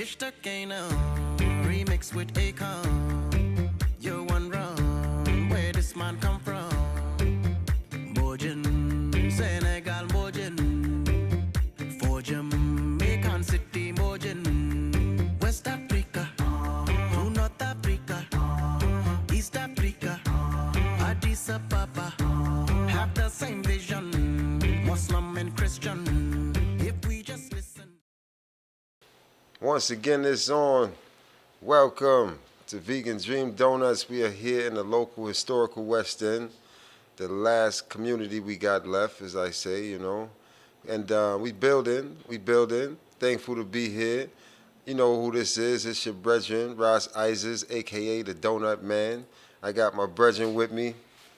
Ishtakana, remix with Akon. You're one wrong, where this man come from? Mojin, Senegal Mojin. For Jamaican City Mojin. West Africa, to North Africa, East Africa, Addis Ababa. Have the same vision, Muslim and Christian. If we just listen. Once again, it's on. Welcome to Vegan Dream Doughnuts. We are here in the local historical West End, the last community we got left, as I say, you know. And we building. Thankful to be here. You know who this is. It's your brethren, Ross Isaacs, a.k.a. the Donut Man. I got my brethren with me.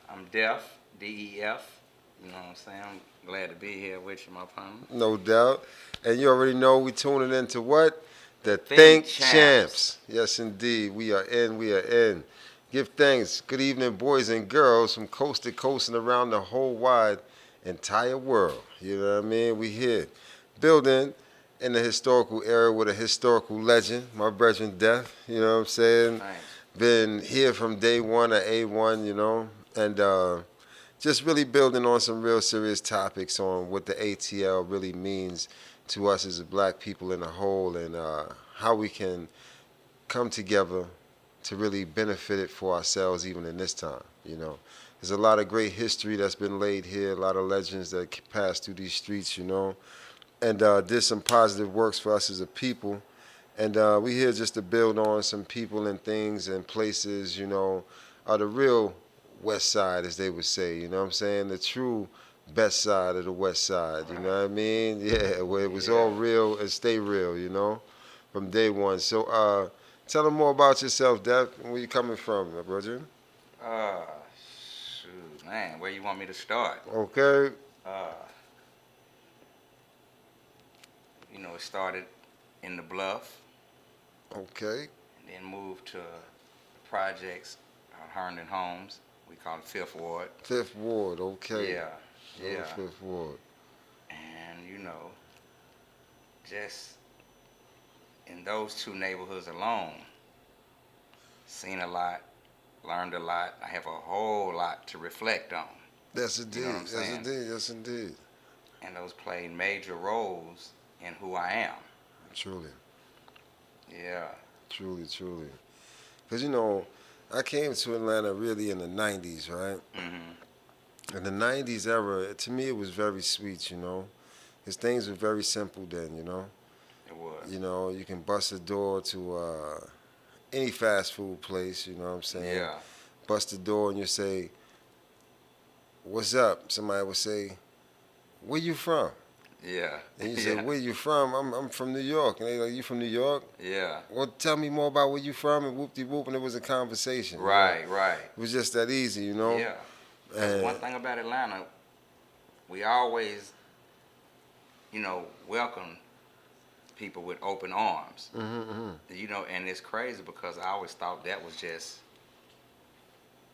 I'm Def, D-E-F. You know what I'm saying? I'm glad to be here with you, my partner. No doubt. And you already know we tuning into what? The Think Think Champs. Champs. Yes, indeed. We are in. Give thanks. Good evening, boys and girls from coast to coast and around the whole wide entire world. You know what I mean? We here. Building in the historical era with a historical legend, my brethren Def. You know what I'm saying? Thanks. Been here from day one at A1, you know. And just really building on some real serious topics on what the ATL really means to us as a black people in a whole, and how we can come together to really benefit it for ourselves even in this time, you know. There's a lot of great history that's been laid here, a lot of legends that passed through these streets, you know, and did some positive works for us as a people. And we here just to build on some people and things and places, you know, the real West Side, as they would say, you know what I'm saying? The true best side of the West Side, you know what I mean? Yeah, where it was all real and stay real, you know, from day one. So tell them more about yourself, Def. Where you coming from, my brother? Shoot, man, where you want me to start? Okay. You know, it started in the Bluff, Okay. and then moved to the projects, Herndon Homes. We call it Fifth Ward. Fifth Ward, okay. Yeah. Fifth Ward. And, you know, just in those two neighborhoods alone, seen a lot, learned a lot. I have a whole lot to reflect on. Yes, indeed. You know what I'm saying? Yes, indeed. And those played major roles in who I am. Truly. Yeah. Truly. Because, you know, I came to Atlanta really in the 90s, right? Mm-hmm. In the 90s era, to me, it was very sweet, you know. Because things were very simple then, you know. It was. You know, you can bust a door to any fast food place, you know what I'm saying? Yeah. Bust the door and you say, "What's up?" Somebody would say, "Where you from?" Yeah. And you say, "Where you from?" I'm from New York. And they like, "You from New York?" Yeah. Well, tell me more about where you from, and whoop-de-whoop, and it was a conversation. Right, you know? right. It was just that easy, you know? Yeah. That's one thing about Atlanta, we always, you know, welcome people with open arms. You know, and it's crazy because I always thought that was just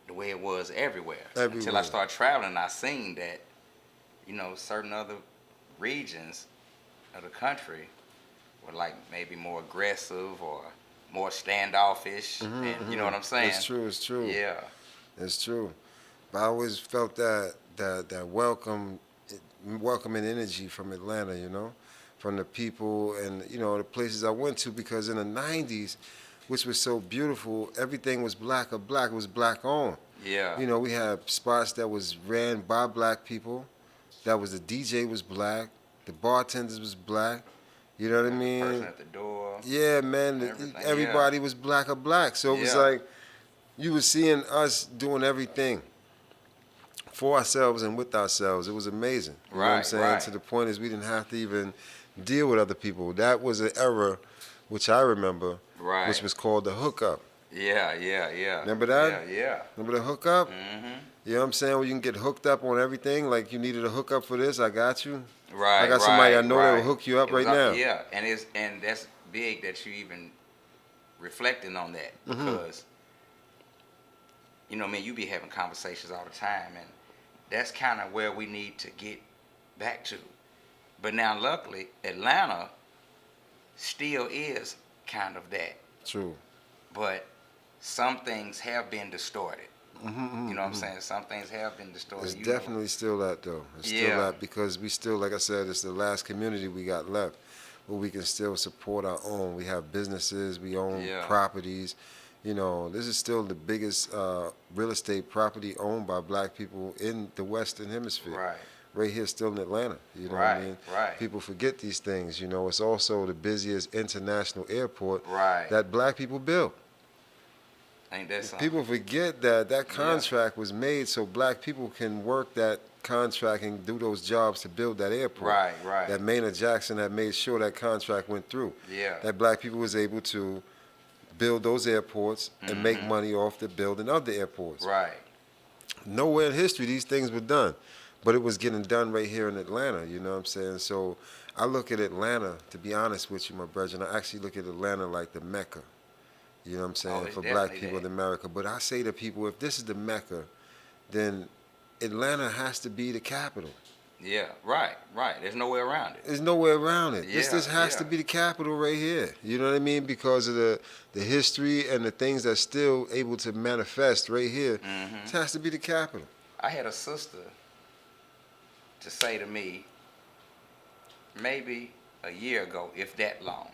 the way it was everywhere. Until I started traveling, I seen that, you know, certain other regions of the country were like maybe more aggressive or more standoffish, and you know what I'm saying? It's true. Yeah. It's true. But I always felt that welcoming energy from Atlanta, you know, from the people and, you know, the places I went to, because in the 90s, which was so beautiful, everything was black or black. It was black owned. Yeah. You know, we had spots that was ran by black people. That was the DJ was black. The bartenders was black. You know what I mean? The person at the door. Yeah, man. Everybody was black or black. So it was like you were seeing us doing everything for ourselves and with ourselves. It was amazing. You know what I'm saying? Right. To the point is we didn't have to even deal with other people. That was an era which I remember, which was called the hookup. Yeah. Remember that? Yeah. Remember the hookup? Mm-hmm. You know what I'm saying? Where you can get hooked up on everything. Like you needed a hookup for this, I got you. Right. I got somebody I know that will hook you up right now. Yeah, and that's big that you even reflecting on that, because you know, man, you be having conversations all the time, and that's kind of where we need to get back to. But now, luckily, Atlanta still is kind of that. True. But some things have been distorted. You know what I'm saying? Some things have been distorted. It's definitely still that, though. It's still that, because we still, like I said, it's the last community we got left where we can still support our own. We have businesses, we own properties. You know, this is still the biggest real estate property owned by black people in the Western Hemisphere. Right here, still in Atlanta. You know what I mean? People forget these things. You know, it's also the busiest international airport that black people built. Ain't that something? People forget that that contract was made so black people can work that contract and do those jobs to build that airport. That Maynard Jackson had made sure that contract went through. That black people was able to build those airports and make money off the building of the airports. Nowhere in history these things were done, but it was getting done right here in Atlanta. You know what I'm saying? So I look at Atlanta, to be honest with you, my brother, and I actually look at Atlanta like the Mecca. You know what I'm saying, for black people in America. But I say to people, if this is the Mecca, then Atlanta has to be the capital. There's no way around it. There's no way around it. This has to be the capital right here. You know what I mean? Because of the history and the things that's still able to manifest right here. It has to be the capital. I had a sister to say to me, maybe a year ago, if that long,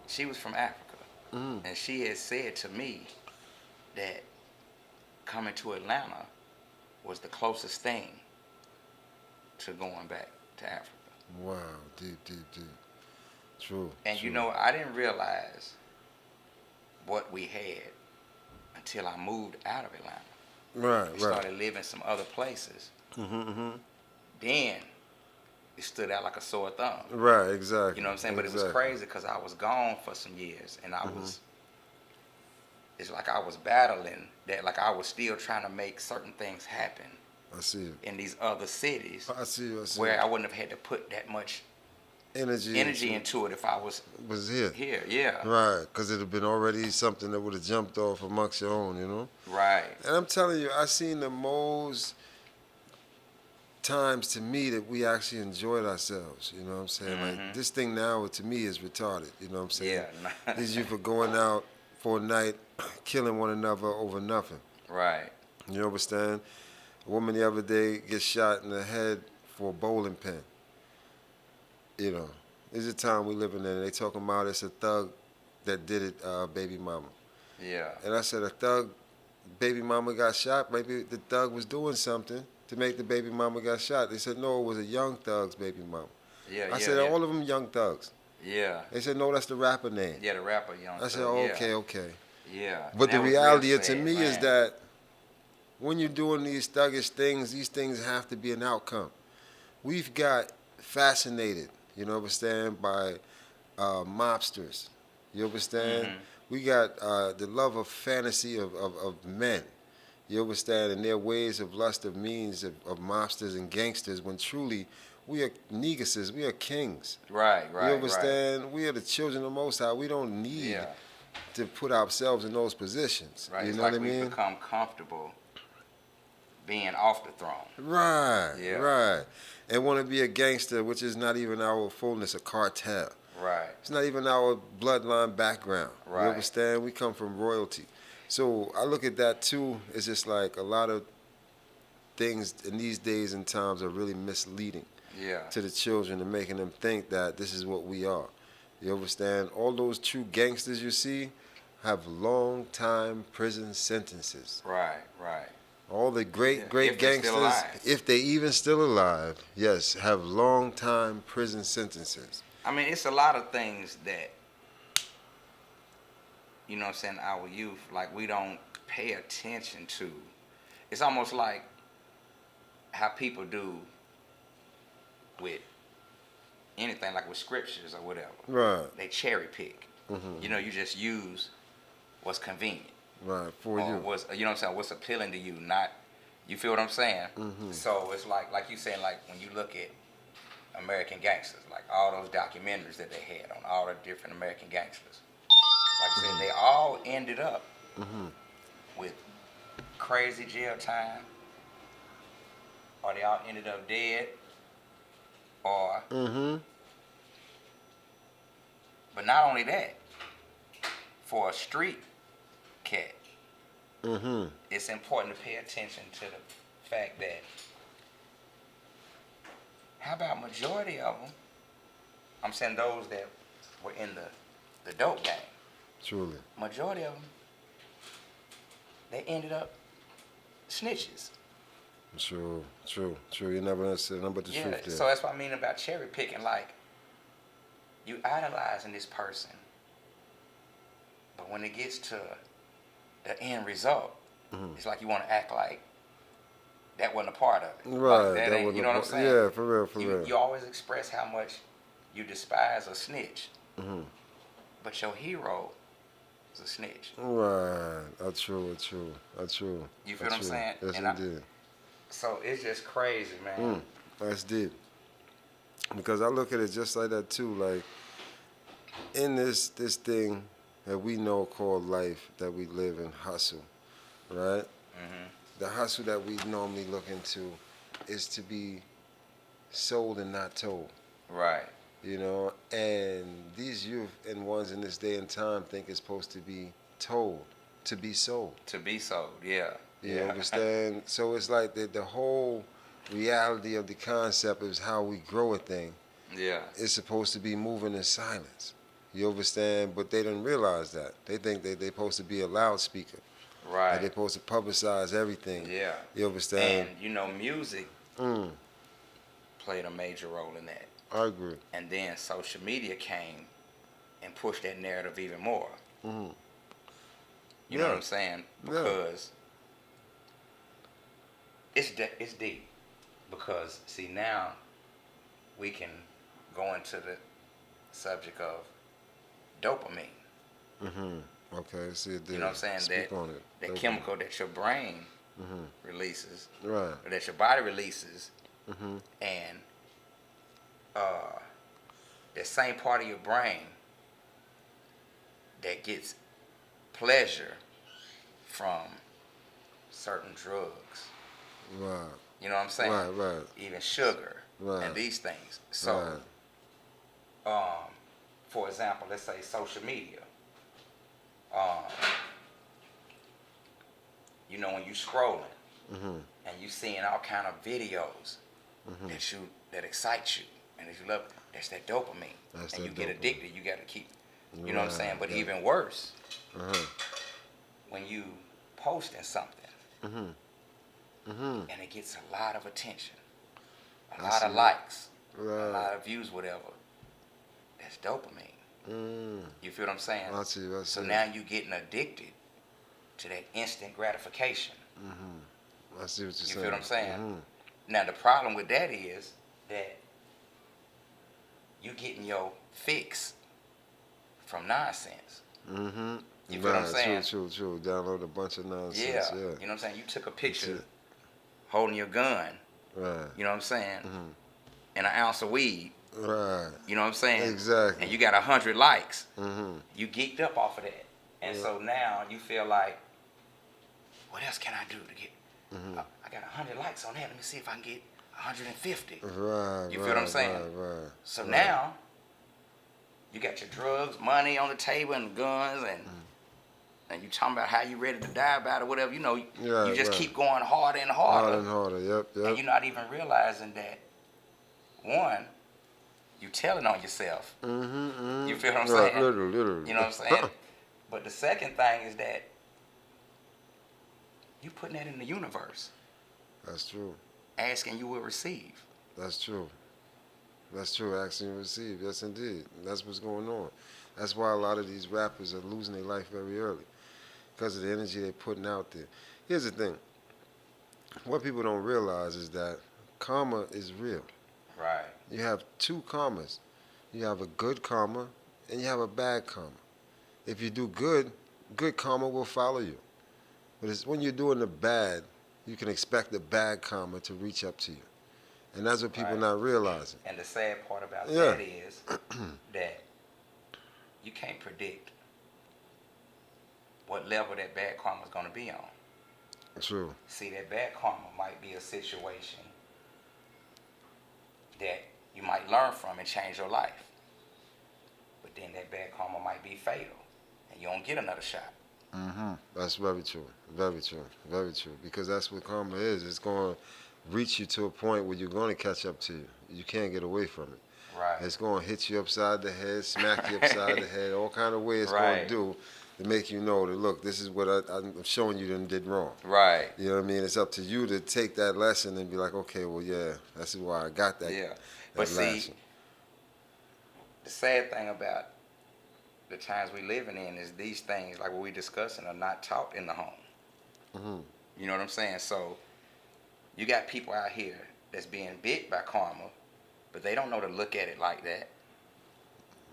she was from Africa, and she had said to me that coming to Atlanta was the closest thing to going back to Africa. Wow, deep. True. And you know, I didn't realize what we had until I moved out of Atlanta. And started living some other places. Then it stood out like a sore thumb. Exactly. You know what I'm saying? But it was crazy because I was gone for some years, and I was, it's like I was battling that, like I was still trying to make certain things happen. I see you. In these other cities. I see you. Where I wouldn't have had to put that much energy into it if I was here. Right, because it would have been already something that would have jumped off amongst your own, you know? Right. And I'm telling you, I've seen the most times to me that we actually enjoyed ourselves, you know what I'm saying? Like, this thing now to me is retarded, you know what I'm saying? These youth are going out for a night, killing one another over nothing. Right. You understand? A woman the other day gets shot in the head for a bowling pin. You know, this is the time we living in. They talking about it's a thug that did it, baby mama. And I said, a thug, baby mama got shot. Maybe the thug was doing something to make the baby mama got shot. They said, no, it was a young thug's baby mama. I said, all of them young thugs. They said, no, that's the rapper name. The rapper Young Thug. I said, okay. But the reality to me is that when you're doing these thuggish things, these things have to be an outcome. We've got fascinated, you know, understand, by mobsters. You understand? We got the love of fantasy of men. You understand? And their ways of lust of means of mobsters and gangsters, when truly we are negresses, we are kings. Right. You understand? We are the children of the Most High. We don't need to put ourselves in those positions. You know what I mean? We become comfortable being off the throne. Right. And want to be a gangster, which is not even our fullness, a cartel. It's not even our bloodline background. You understand? We come from royalty. So I look at that too. It's just like a lot of things in these days and times are really misleading to the children and making them think that this is what we are. You understand? All those true gangsters you see have long time prison sentences. Right. All the great gangsters, if they even still alive, yes, have long time prison sentences. I mean, it's a lot of things that, you know what I'm saying, our youth, like, we don't pay attention to. It's almost like how people do with anything, like with scriptures or whatever. They cherry pick. You know, you just use what's convenient. For you. What's, you know what I'm saying, what's appealing to you, not, you feel what I'm saying? So it's like you saying, like, when you look at American gangsters, like all those documentaries that they had on all the different American gangsters. Like I said, they all ended up with crazy jail time, or they all ended up dead, or But not only that, for a street cat, it's important to pay attention to the fact that how about majority of them, I'm saying those that were in the dope game, Truly. majority of them, they ended up snitches. True. You never understand nothing but the truth there. So that's what I mean about cherry picking. Like, you idolizing this person, but when it gets to the end result, it's like you want to act like that wasn't a part of it. Right. Like that ain't, you know what I'm saying? Yeah, for real. You always express how much you despise a snitch, but your hero is a snitch. Right. That's true. You feel what I'm saying? Yes, And indeed. So it's just crazy, man. That's deep. Because I look at it just like that too. Like, in this thing that we know called life, that we live and hustle, right? The hustle that we normally look into is to be sold and not told. Right. You know, and these youth and ones in this day and time think it's supposed to be told, to be sold. To be sold, yeah. You understand? So it's like the whole reality of the concept is how we grow a thing. Yeah. It's supposed to be moving in silence. You understand? But they don't realize that. They think that they're supposed to be a loudspeaker. Right. That they're supposed to publicize everything. Yeah. You understand? And, music played a major role in that. I agree. And then social media came and pushed that narrative even more. You know what I'm saying? Because it's deep. Because, see, now we can go into the subject of dopamine. Okay, see it there. You know what I'm saying? Speak on it. That Dopamine. chemical that your brain releases, Right. or that your body releases, and that same part of your brain that gets pleasure from certain drugs. Right. You know what I'm saying? Right. Even sugar Right. and these things. So, for example, let's say social media. When you scrolling and you seeing all kind of videos that excite you and that you love, that's that dopamine. And you get addicted. You got to keep. You know what I'm saying? But even worse, when you posting something and it gets a lot of attention, a lot of likes, a lot of views, whatever, that's dopamine. You feel what I'm saying? I see. So now you're getting addicted to that instant gratification. I see what you're saying. You feel what I'm saying? Now the problem with that is that you getting your fix from nonsense. You feel what I'm saying? True. Download a bunch of nonsense. Yeah. You know what I'm saying? You took a picture holding your gun. Right. You know what I'm saying? And an ounce of weed. Right. You know what I'm saying? Exactly. And you got 100 likes. You geeked up off of that. And so now you feel like, what else can I do to get? I got 100 likes on that. Let me see if I can get 150. Right. You feel what I'm saying? Right. So now you got your drugs, money on the table, and guns, and you talking about how you ready to die about it, whatever. You just keep going harder and harder. Harder. Yep. And you're not even realizing that, one, you telling on yourself. You feel what I'm saying? Literally. You know what I'm saying? But the second thing is that you putting that in the universe. That's true. Asking, you will receive. That's true. Asking and receive. Yes, indeed. That's what's going on. That's why a lot of these rappers are losing their life very early, because of the energy they're putting out there. Here's the thing. What people don't realize is that karma is real. Right. You have two karmas. You have a good karma and you have a bad karma. If you do good, good karma will follow you. But it's when you're doing the bad, you can expect the bad karma to reach up to you. And that's what people not realizing. And the sad part about that is that you can't predict what level that bad karma is going to be on. True. See, that bad karma might be a situation that you might learn from and change your life. but then that bad karma might be fatal, and you don't get another shot. That's very true. Very true. Very true. Because that's what karma is. It's going to reach you to a point where you're going to catch up to you. You can't get away from it. Right. It's going to hit you upside the head, smack you upside the head, all kind of ways it's going to do to make you know that, look, this is what I'm showing you that did wrong. Right. You know what I mean? It's up to you to take that lesson and be like, okay, well, yeah, this is why I got that. Yeah. That But see, lesson. the sad thing about the times we living in is these things, like what we discussing, are not taught in the home. You know what I'm saying? So you got people out here that's being bit by karma, but they don't know to look at it like that.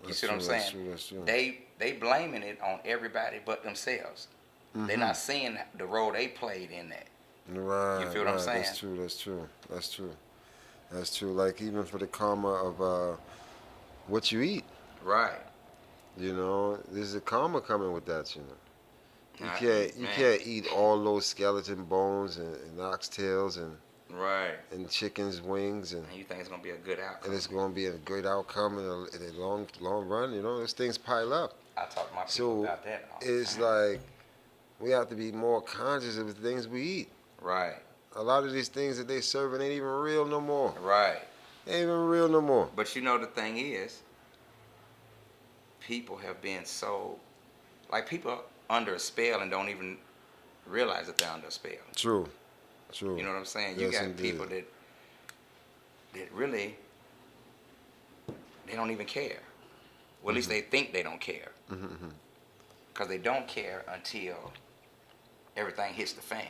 You see what I'm saying? That's true. They blaming it on everybody but themselves. They're not seeing the role they played in that. Right. You feel what I'm saying? That's true. Like even for the karma of what you eat. Right. You know, there's a karma coming with that, you know. You Man. can't eat all those skeleton bones and oxtails and chicken's wings and you think it's gonna be a good outcome? and it's going to be a great outcome in the long run. You know, those things pile up. I talk to my people So about that. All the it's time. like we have to be more conscious of the things we eat. Right. A lot of these things that they serving ain't even real no more. Right. Ain't even real no more. But you know the thing is, people have been so, like people under a spell and don't even realize that they're under a spell. True. You know what I'm saying? You Yes, got indeed. people that really, they don't even care. Well, at least they think they don't care. Because they don't care until everything hits the fan.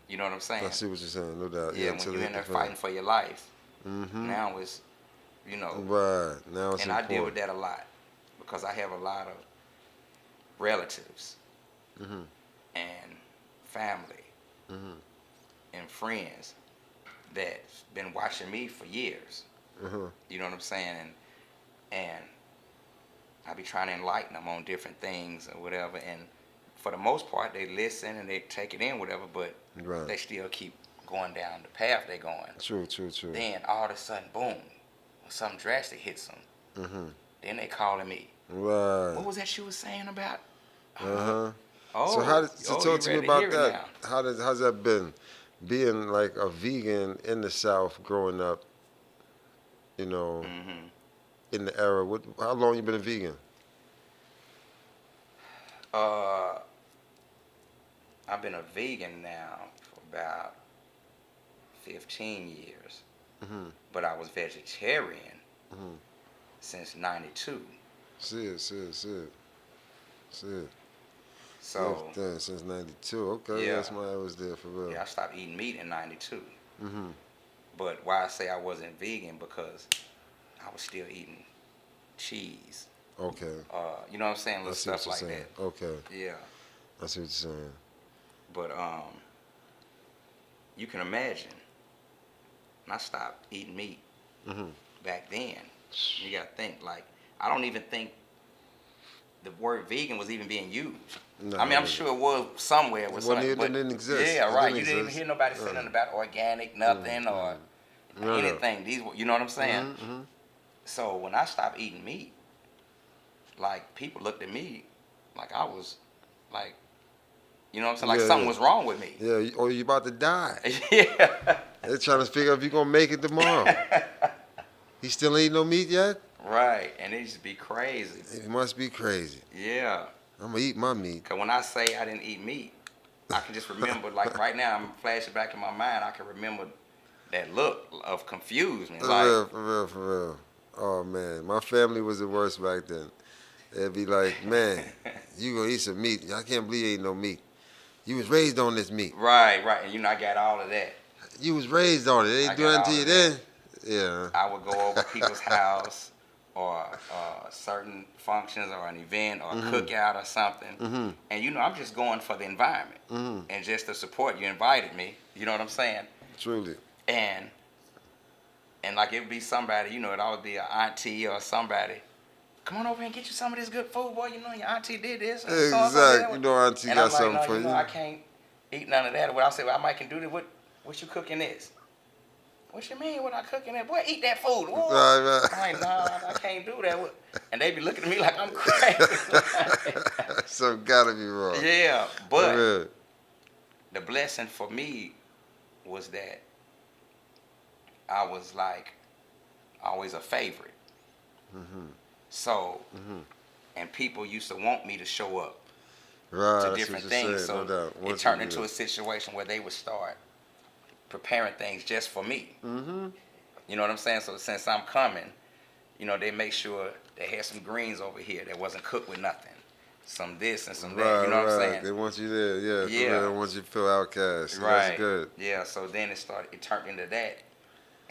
You know what I'm saying? I see what you're saying, no doubt. Yeah, when until you're they in there hit the fan. fighting for your life, now it's, you know. Right. Now it's And I important. deal with that a lot because I have a lot of relatives and family and friends that's been watching me for years. You know what I'm saying? And I be trying to enlighten them on different things or whatever. And for the most part, they listen and they take it in, whatever. But Right. they still keep going down the path they're going. True. Then all of a sudden, boom, something drastic hits them. Then they calling me. Right. What was that you was saying about? Oh, so you talk to me ready about hear it that. now. How's that been? Being like a vegan in the South, growing up, you know, in the era. How long you been a vegan? I've been a vegan now for about 15 years, but I was vegetarian since '92. See it. So Since '92. Okay, Yeah. that's why I was there for real. yeah, I stopped eating meat in '92. But why I say I wasn't vegan, because I was still eating cheese. Okay. You know what I'm saying? Little I see what stuff you're like saying. that. Okay. Yeah. I see what you're saying. But you can imagine when I stopped eating meat back then. You gotta think, like, I don't even think the word vegan was even being used. No, I mean, I'm sure it was somewhere. It didn't exist. Yeah, It right. didn't You didn't even exist. hear nobody say nothing about organic, nothing, or No. anything. These, you know what I'm saying? So when I stopped eating meat, like, people looked at me like I was, like, you know what I'm saying? Like something was wrong with me. Yeah, or you about to die. Yeah. They're trying to figure out if you're going to make it tomorrow. He still ain't no meat yet? Right, and it used to be crazy. It must be crazy. Yeah. I'm going to eat my meat. Because when I say I didn't eat meat, I can just remember, like right now, I'm flashing back in my mind, I can remember that look of confusion. Like, For real. Oh, man. My family was the worst back then. They'd be like, man, you going to eat some meat. I can't believe you ain't no meat. You was raised on this meat. right, and you know, I got all of that. You was raised on it. They I ain't do got nothing to all you of then. Yeah. I would go over people's house or certain functions or an event or a cookout or something. And, you know, I'm just going for the environment and just to support. You invited me. You know what I'm saying? Truly. And like, it would be somebody, you know, it always be an auntie or somebody. Come on over and get you some of this good food, boy. You know, your auntie did this. And so and so Exactly. did You know auntie and got I'm like, something no, for you know, you. I can't eat none of that. Well, I say, well, I might can do this. What you cooking this? what you mean we're not cooking that? Boy, eat that food. Whoa. Right. I'm like, nah, I can't do that. And they be looking at me like I'm crazy. Something gotta be wrong. Yeah, but For real. the blessing for me was that I was like always a favorite. So, and people used to want me to show up Right. to That's different what you're things. saying, So no doubt. it Once turned you into do a situation where they would start preparing things just for me. You know what I'm saying? So since I'm coming, you know, they make sure they had some greens over here that wasn't cooked with nothing. Some this and some that. You know what I'm saying? They want you there, yeah. For Yeah. real. They want you to feel outcast. So Right. That's good. Yeah. So then it turned into that,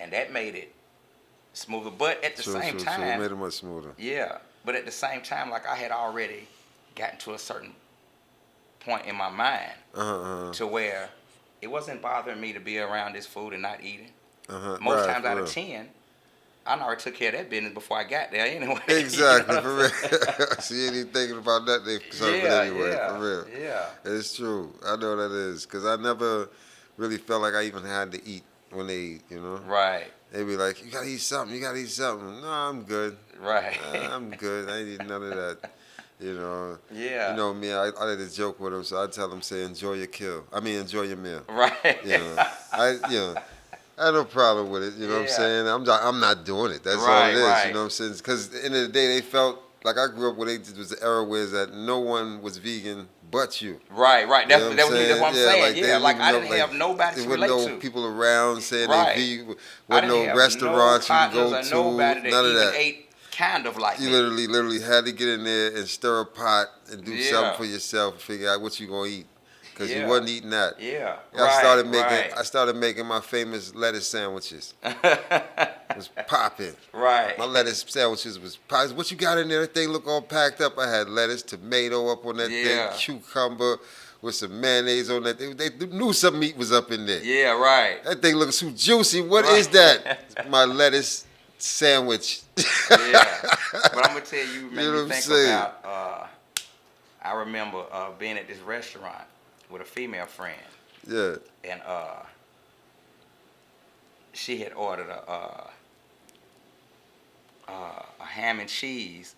and that made it smoother. But at the same It time, made it much smoother. yeah. But at the same time, like I had already gotten to a certain point in my mind to where it wasn't bothering me to be around this food and not eating. Most times out of 10, I already took care of that business before I got there anyway. Exactly, You know for real. So you ain't even thinking about that they something anyway, for real. Yeah. It's true. I know that is. Because I never really felt like I even had to eat when they eat, you know? Right. They be like, you gotta eat something, you gotta eat something. No, I'm good. Right. I'm good. I ain't eating none of that. You know? Yeah. You know me, I like to joke with them, so I tell them, say, enjoy your kill. I mean, enjoy your meal. Right. You know? I have no problem with it, you know what I'm Yeah. saying? I'm not doing it. That's all Right, it is, right. you know what I'm saying? Because at the end of the day, they felt, like I grew up where it was the era where that no one was vegan but you. Right. You know That's what I'm saying. like, Yeah, like I know, didn't have nobody to there relate wasn't to. no people around saying Right. they vegan. I Wasn't didn't no have restaurants no you could go partners to. or nobody that None of even that. ate kind of like You me. literally had to get in there and stir a pot and do Yeah. something for yourself and figure out what you gonna eat. Because you Yeah. wasn't eating that. Yeah. I started making my famous lettuce sandwiches. It was popping. Right. My lettuce sandwiches was popping. What you got in there? That thing look all packed up. I had lettuce, tomato up on that Yeah. thing, cucumber with some mayonnaise on that. They knew some meat was up in there. Yeah, right. That thing looks so juicy. What Right. is that? It's my lettuce sandwich. Yeah. But I'm gonna tell you, made You know me what I'm think saying? about I remember being at this restaurant with a female friend, Yeah. and she had ordered a ham and cheese,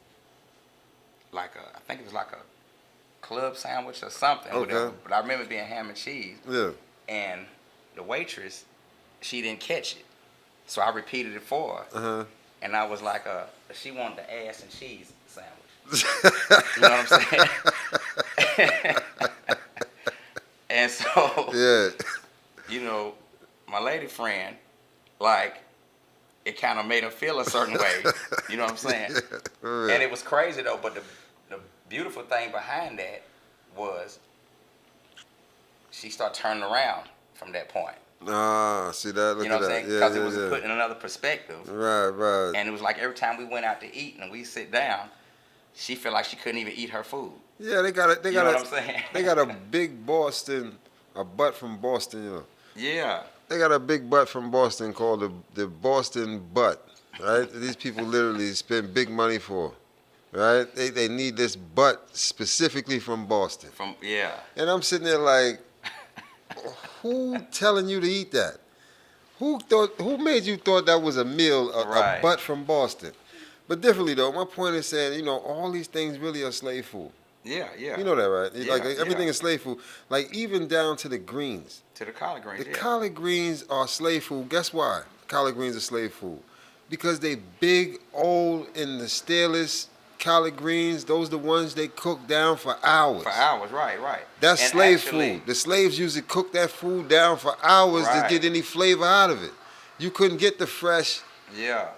I think it was like a club sandwich or something. Okay. Whatever. But I remember being ham and cheese, Yeah. and the waitress, she didn't catch it, so I repeated it for her, and I was like, she wanted the ass and cheese sandwich. You know what I'm saying? And so, Yeah. you know, my lady friend, like, it kind of made her feel a certain way. You know what I'm saying? For real. And it was crazy though. But the beautiful thing behind that was she started turning around from that point. Ah, see that? Look You know at what I'm that. saying? Yeah, Because yeah, it was yeah. put in another perspective. Right. And it was like every time we went out to eat and we sit down, she felt like she couldn't even eat her food. Yeah, they got You know what I'm saying? They got a big Boston, a butt from Boston, you know. Yeah. They got a big butt from Boston called the Boston butt, right? These people literally spend big money for, right? They need this butt specifically from Boston. Yeah. And I'm sitting there like, who telling you to eat that? Who made you thought that was a meal, a Right. butt from Boston? But differently though, my point is saying, you know, all these things really are slave food. Yeah. You know that, right? Yeah, Like everything yeah. is slave food. Like even down to the greens. To the collard greens. The Yeah. collard greens are slave food. Guess why? Collard greens are slave food. Because they big, old, and the stainless collard greens, those are the ones they cook down for hours. For hours, right. That's And slave actually- food. The slaves usually cook that food down for hours to Right. get any flavor out of it. You couldn't get the fresh, Yeah.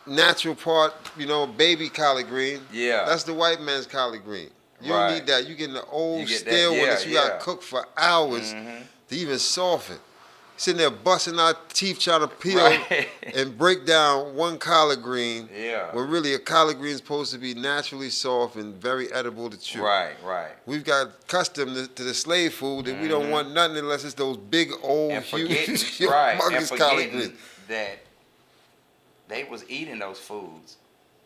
natural part, you know, baby collard green. Yeah. That's the white man's collard green. You Right. don't need that. You getting the old, You get that, stale one yeah, that you yeah. got to cook for hours to even soften. Sitting there busting our teeth trying to peel Right. and break down one collard green. Yeah. When really a collard green is supposed to be naturally soft and very edible to chew. Right. We've got accustomed to the slave food that we don't want nothing unless it's those big old And huge forgetting, right. And humongous collard forgetting greens. that they was eating those foods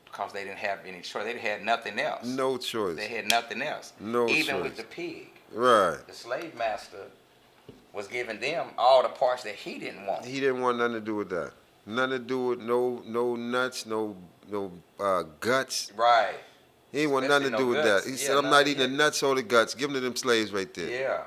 because they didn't have any choice. They had nothing else. No choice. They had nothing else. No Even choice. with the pig. Right. The slave master was giving them all the parts that he didn't want. He didn't want nothing to do with that. Nothing to do with no nuts, no guts. Right. He didn't want Especially nothing to do no with guts. that. He Yeah, said, I'm not eating yeah. the nuts or the guts. Give them to them slaves right there. Yeah.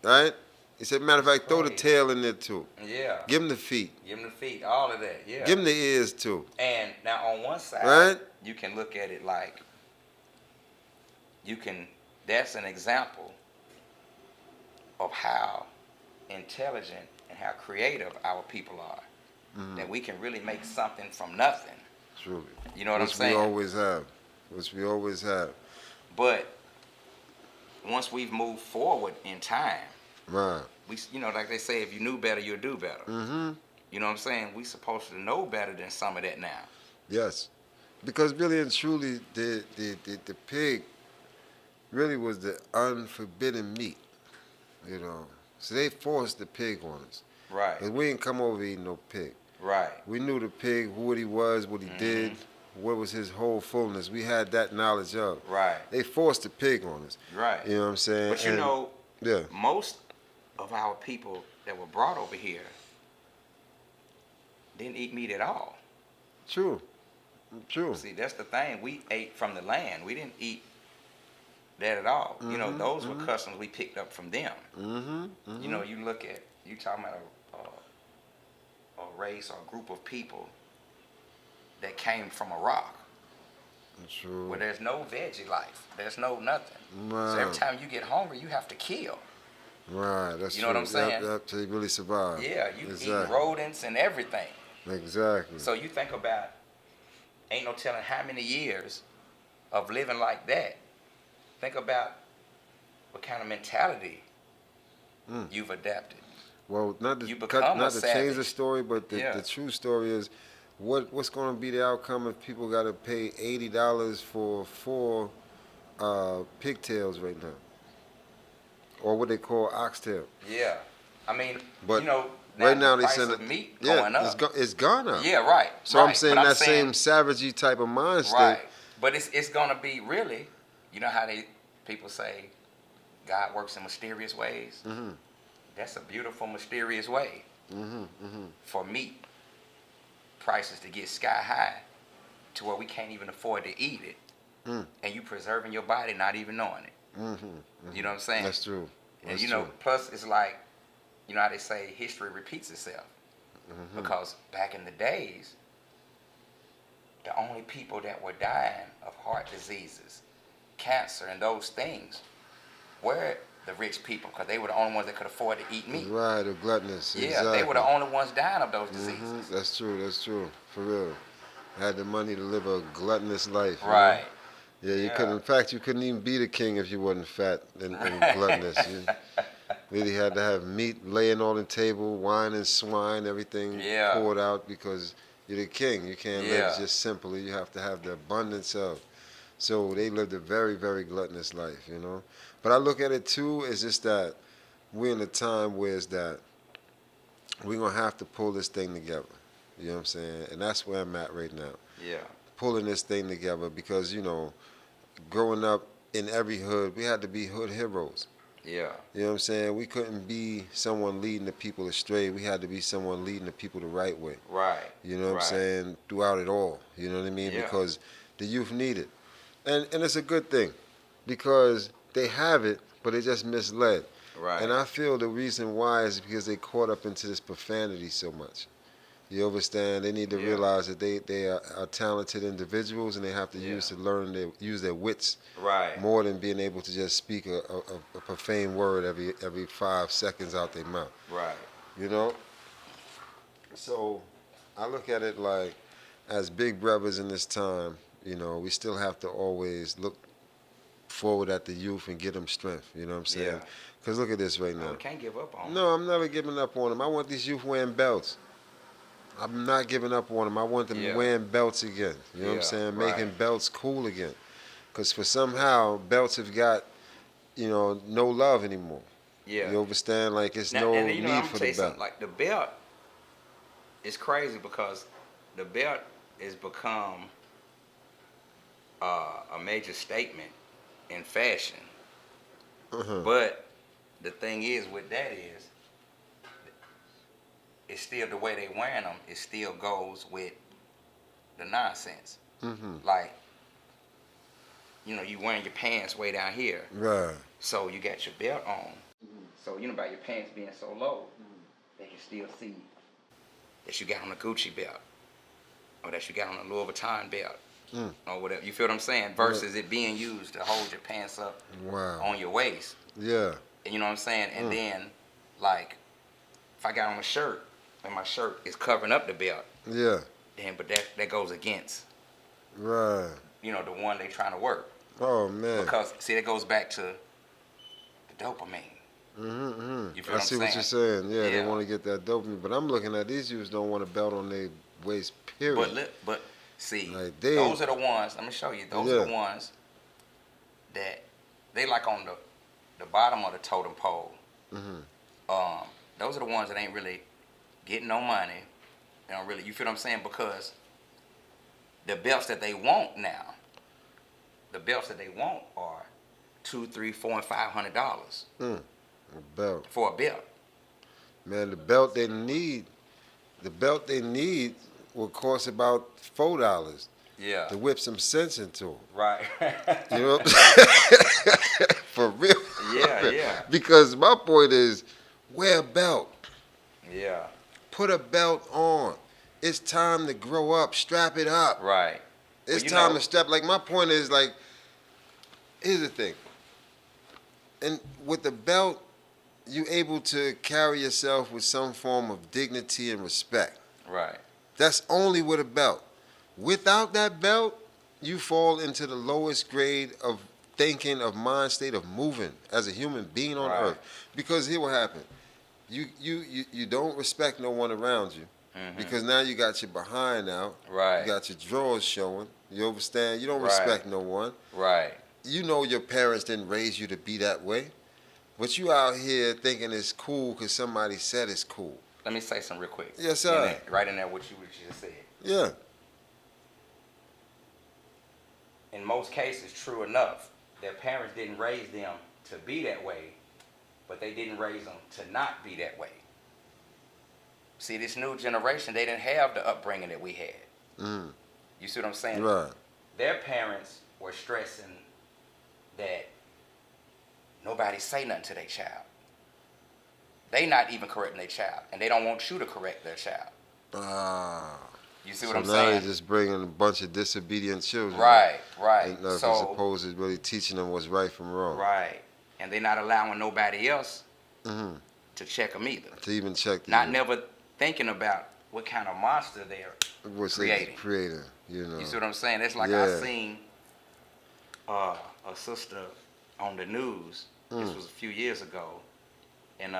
Right? He said, matter of fact, throw the Crazy. tail in there too. Yeah. Give them the feet. Give them the feet, all of that. Yeah. Give them the ears too. And now on one side, Right? you can look at it like that's an example of how intelligent and how creative our people are. Mm-hmm. That we can really make something from nothing. Truly. You know what I'm saying? Which we always have. But once we've moved forward in time, Right. we, like they say, if you knew better, you'll do better. Mm-hmm. You know what I'm saying? We supposed to know better than some of that now. Yes. Because really and truly, the pig really was the unforbidden meat. So they forced the pig on us. Right. And we didn't come over eating no pig. Right. We knew the pig, what he was, what he did, what was his whole fullness. We had that knowledge of. Right. They forced the pig on us. Right. You know what I'm saying? But yeah. most of our people that were brought over here didn't eat meat at all. True. See, that's the thing. We ate from the land. We didn't eat that at all. Those were customs we picked up from them. Mm-hmm. You talking about a race or a group of people that came from a rock. True. Where there's no veggie life. There's no nothing. Right. So every time you get hungry, you have to kill. Right, that's You know what I'm saying? Yep, to really survive. Yeah, you exactly. eat rodents and everything. Exactly. So you think about, ain't no telling how many years of living like that. Think about what kind of mentality you've adapted. Well, not to You become not a to change savage. the story, but the true story is, what's going to be the outcome if people got to pay $80 for 4 pigtails right now, or what they call oxtail? Yeah, I mean, But now right now the they price send of it. meat Yeah, going up. it's gone up. Yeah, right. So right. I'm saying But that same savagey type of mind state. Right, but it's gonna be really, how people say, God works in mysterious ways. Mm-hmm. That's a beautiful, mysterious way for meat prices to get sky high to where we can't even afford to eat it, and you preserving your body not even knowing it. You know what I'm saying? That's true. And That's true. plus it's like, how they say history repeats itself. Because back in the days, the only people that were dying of heart diseases, cancer, and those things were the rich people, because they were the only ones that could afford to eat meat. Right, the gluttonous. Yeah, exactly. they were the only ones dying of those diseases. That's true. For real. Had the money to live a gluttonous life. Right. Yeah, you couldn't. In fact, you couldn't even be the king if you wasn't fat and gluttonous. You really had to have meat laying on the table, wine and swine, everything poured out, because you're the king. You can't live just simply. You have to have the abundance of. So they lived a very, very gluttonous life, But I look at it too, it's just that we're in a time where it's that we're going to have to pull this thing together. You know what I'm saying? And that's where I'm at right now. Yeah. Pulling this thing together because, growing up in every hood, we had to be hood heroes. Yeah. You know what I'm saying? We couldn't be someone leading the people astray. We had to be someone leading the people the right way. Right. You know what I'm saying? Throughout it all. You know what I mean? Yeah. Because the youth need it. And it's a good thing because they have it, but they just misled. Right. And I feel the reason why is because they caught up into this profanity so much. You understand? They need to realize that they are talented individuals, and they have to use their wits more than being able to just speak a profane word every 5 seconds out their mouth. Right. So I look at it like, as big brothers in this time, we still have to always look forward at the youth and give them strength. You know what I'm saying? Yeah. Because look at this right now. We can't give up on them. No, I'm never giving up on them. I want these youth wearing belts. I'm not giving up on them. I want them wearing belts again. You know what I'm saying? Making belts cool again. Because for somehow, belts have got, no love anymore. Yeah. You understand? Like, it's Now, no and need for the belt. Like, the belt is crazy because the belt has become a major statement in fashion. But the thing is with that is, it's still the way they wearing them. It still goes with the nonsense. Like, you know, you wearing your pants way down here. Right. So you got your belt on. So you know about your pants being so low, they can still see that you got on a Gucci belt, or that you got on a Louis Vuitton belt, or whatever. You feel what I'm saying? Versus it being used to hold your pants up on your waist. Yeah. And you know what I'm saying? And then, like, if I got on a shirt and my shirt is covering up the belt, Yeah. then but that goes against, Right. you know, the one they trying to work. Oh man. Because see, that goes back to the dopamine. You feel I what see I'm what saying? you're saying. Yeah, they Yeah. want to get that dopamine, but I'm looking at these dudes don't want a belt on their waist. Period. But see, Like, those are the ones. Let me show you. Those are the ones that they like on the bottom of the totem pole. Those are the ones that ain't really getting no money. They don't really. You feel what I'm saying? Because the belts that they want now, the belts that they want are $200, $300, $400, and $500 A belt. for a belt. Man, the belt they need will cost about $4 Yeah. to whip some sense into them. Right. You know what I'm saying? For real. Yeah. Because my point is, wear a belt. Yeah. Put a belt on. It's time to grow up. Strap it up. Right. It's Well, you time know- to strap. Like, my point is, like, here's the thing. And with the belt, you're able to carry yourself with some form of dignity and respect. Right. That's only with a belt. Without that belt, you fall into the lowest grade of thinking, of mind state, of moving as a human being on Right. earth. Because here what happened. You don't respect no one around you. Because now you got your behind out. Right. You got your drawers showing. You understand? You don't Right. respect no one. Right. You know your parents didn't raise you to be that way. But you out here thinking it's cool because somebody said it's cool. Let me say something real quick. Yes, sir. Right in there, what you just said. Yeah. In most cases, true enough, their parents didn't raise them to be that way, but they didn't raise them to not be that way. See, this new generation, they didn't have the upbringing that we had. You see what I'm saying? Right. Their parents were stressing that nobody say nothing to their child. They not even correcting their child, and they don't want you to correct their child. You see what I'm now saying? you're just bringing a bunch of disobedient children. Right. And, as So opposed to really teaching them what's right from wrong. right, and they're not allowing nobody else to check them either. To even check. Not never thinking about what kind of monster they're what's creating. You know. You see what I'm saying? It's like I seen a sister on the news. This was a few years ago, and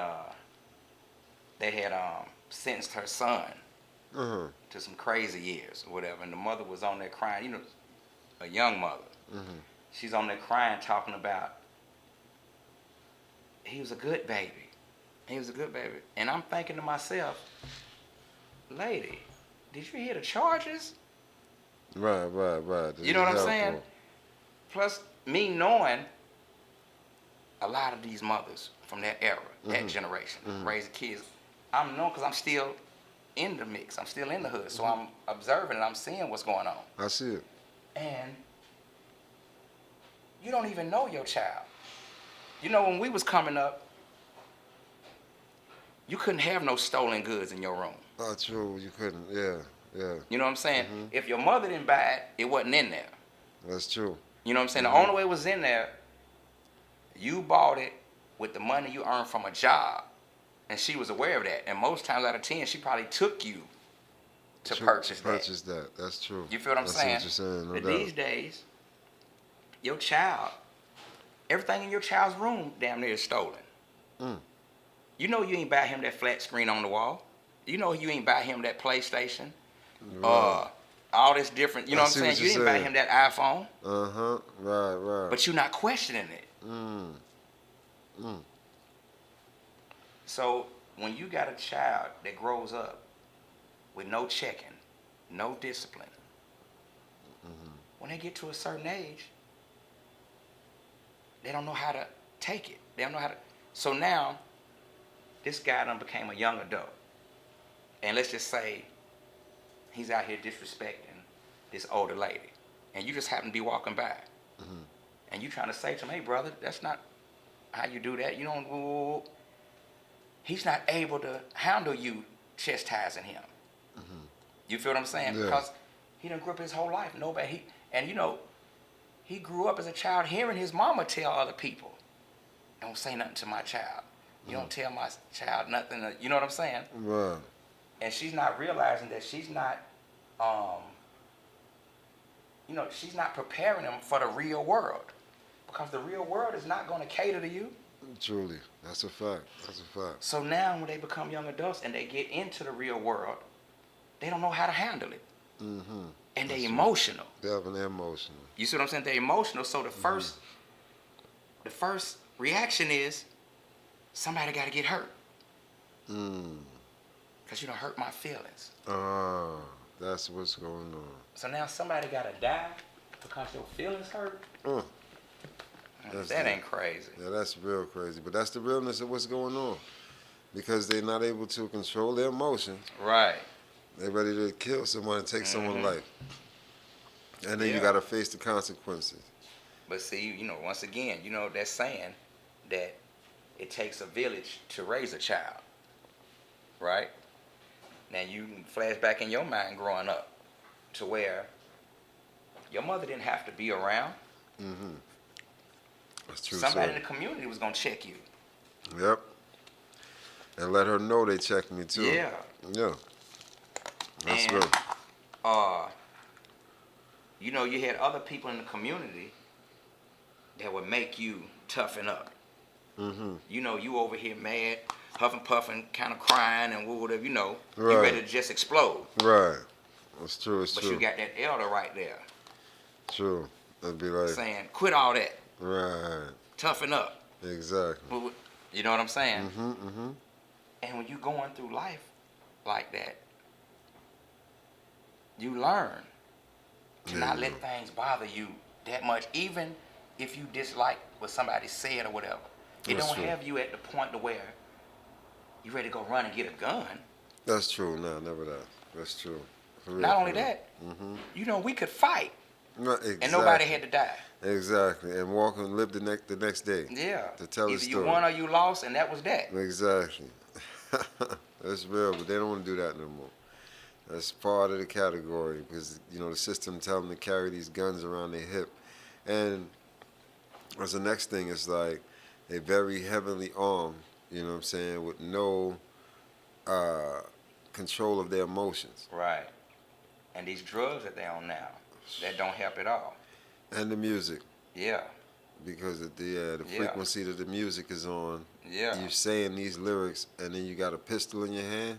they had sentenced her son to some crazy years or whatever, and the mother was on there crying. You know, a young mother. She's on there crying, talking about he was a good baby. He was a good baby, and I'm thinking to myself, lady, did you hear the charges? Right. You know what I'm saying? Plus, me knowing a lot of these mothers from that era, that generation, raising kids, I'm knowing because I'm still in the mix. I'm still in the hood. So I'm observing and I'm seeing what's going on. I see it. And you don't even know your child. You know, when we was coming up, you couldn't have no stolen goods in your room. Oh, true. You couldn't. Yeah. You know what I'm saying? If your mother didn't buy it, it wasn't in there. That's true. You know what I'm saying? The only way it was in there, you bought it with the money you earned from a job. And she was aware of that. And most times out of 10, she probably took you to purchase that. That's true. You feel what I'm saying? I see what you're saying. No But doubt. these days, your child, everything in your child's room damn near is stolen. You know you ain't buy him that flat screen on the wall. You know you ain't buy him that PlayStation. Right. All this different, you know I what I'm see saying? what You you're didn't buy saying. him that iPhone. Right. But you're not questioning it. So when you got a child that grows up with no checking, no discipline, when they get to a certain age, they don't know how to take it. They don't know how to. So now, this guy done became a young adult. And let's just say he's out here disrespecting this older lady, and you just happen to be walking by, and you trying to say to him, "Hey, brother, that's not how you do that. You don't." He's not able to handle you chastising him. You feel what I'm saying? Yeah. Because he done grew up his whole life. He grew up as a child hearing his mama tell other people, "Don't say nothing to my child. You don't tell my child nothing." You know what I'm saying? Right. And she's not realizing that she's not, she's not preparing him for the real world, because the real world is not going to cater to you. Truly, that's a fact. That's a fact. So now when they become young adults and they get into the real world, they don't know how to handle it. And they're emotional. Definitely emotional. You see what I'm saying? They're emotional. So the first reaction is, somebody got to get hurt. Because you don't hurt my feelings. That's what's going on. So now somebody got to die because your feelings hurt? That ain't crazy. Yeah, that's real crazy. But that's the realness of what's going on. Because they're not able to control their emotions. Right. They're ready to kill someone and take someone's life. And then you got to face the consequences. But see, once again, that saying that it takes a village to raise a child. Right? Now you can flash back in your mind growing up to where your mother didn't have to be around. That's true. Somebody in the community was going to check you. Yep. And let her know they checked me too. Yeah. Yeah. That's And, real. You had other people in the community that would make you toughen up. You over here mad, huffing, puffing, kind of crying and whatever, you ready to just explode. Right. That's true. It's But true. you got that elder right there True. That'd be like. saying, quit all that. Right. Toughen up. Exactly. You know what I'm saying? And when you're going through life like that, you learn to not let things bother you that much, even if you dislike what somebody said or whatever. It That's don't true. have you at the point to where you ready to go run and get a gun. That's true. No, never that. That's true. For real, Not only for real. that, we could fight No, exactly. and nobody had to die. Exactly. And walk and live the next day. Yeah. To tell the Either story. you won or you lost, and that was that. Exactly. That's real, but they don't want to do that no more. That's part of the category because, the system tell them to carry these guns around their hip. And as the next thing, it's like they very heavily armed, with no control of their emotions. Right. And these drugs that they on now, that don't help at all. And the music. Yeah. Because of the frequency that the music is on. Yeah. You're saying these lyrics and then you got a pistol in your hand.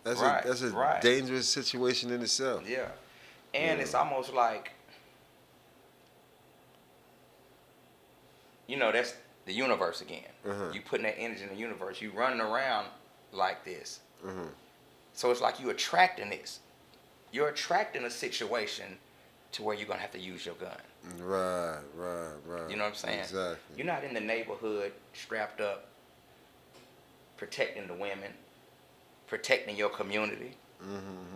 That's a right. dangerous situation in itself. Yeah. And it's almost like, that's the universe again. You putting that energy in the universe. You running around like this. So it's like you attracting this. You're attracting a situation to where you're going to have to use your gun. Right. You know what I'm saying? Exactly. You're not in the neighborhood strapped up, protecting the women, protecting your community.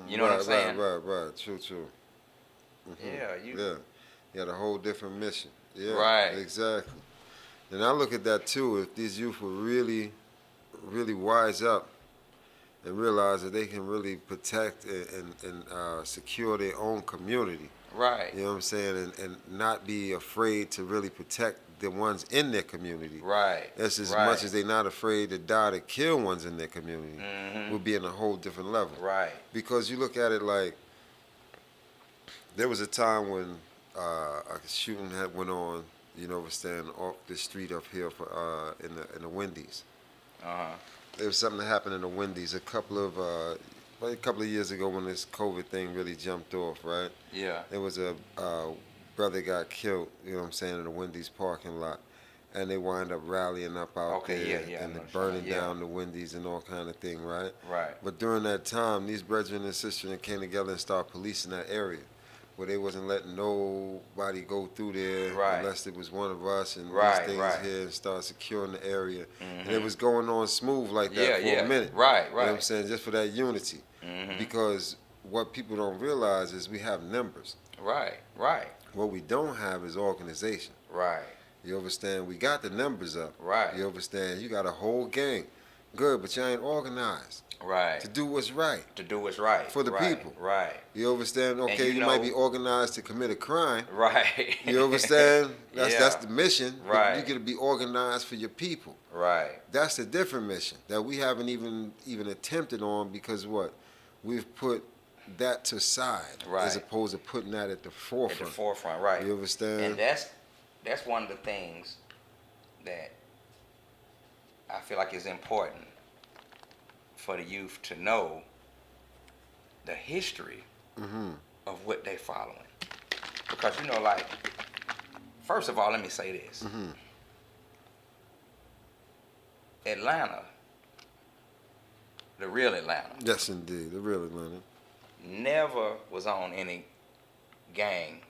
You know what I'm saying? Right. True. Yeah. You got a whole different mission. Yeah. Right. Exactly. And I look at that too. If these youth will really, really wise up and realize that they can really protect and secure their own community. Right. You know what I'm saying? And not be afraid to really protect the ones in their community. Right. That's as much as they're not afraid to die to kill ones in their community. We'll be in a whole different level. Right. Because you look at it like there was a time when a shooting had went on, was standing off the street up here for in the Wendy's. There was something that happened in the Wendy's a couple of years ago when this COVID thing really jumped off, right? Yeah. There was a brother got killed, in the Wendy's parking lot. And they wind up rallying up out there and they're burning down the Wendy's and all kind of thing, right? Right. But during that time, these brethren and sisters came together and started policing that area where they wasn't letting nobody go through there Right. unless it was one of us, and Right, these things right. here, and start securing the area. Mhm. And it was going on smooth like that Yeah, for yeah. a minute. Right, You know what I'm right. saying? Just for that unity. Mhm. Because what people don't realize is we have numbers. Right, right, What we don't have is organization. right, You understand? We got the numbers up. right, You understand? You got a whole gang. Good, but you ain't organized right. to do what's right To do what's right for the right, people. Right, You understand? Okay, you you might know- be organized to commit a crime. right. You understand? That's Yeah. the mission. But Right. you got to be organized for your people. Right, That's a different mission that we haven't even attempted on, because what? We've put that to side Right. as opposed to putting that at the at forefront. the forefront, right. You understand? And that's one of the things that I feel like is important for the youth to know the history Mm-hmm. of what they following. Because like, first of all, let me say this. Mm-hmm. Atlanta, the real Atlanta, Yes, indeed. The real Atlanta. never was on any gang.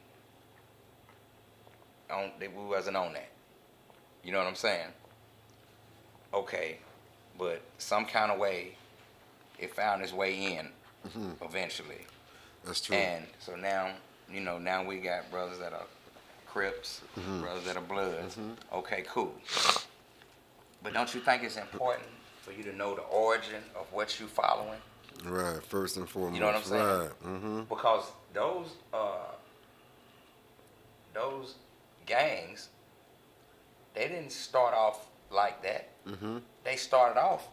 We wasn't on that. You know what I'm saying? Okay, but some kind of way, it found its way in Mm-hmm. eventually. That's true. And so now, now we got brothers that are Crips, Mm-hmm. brothers that are Bloods. Mhm. Okay, cool. But don't you think it's important for you to know the origin of what you following? Right. First and foremost. You know what I'm saying? Right. Mm-hmm. Because those gangs, they didn't start off like that. Mm-hmm. They started off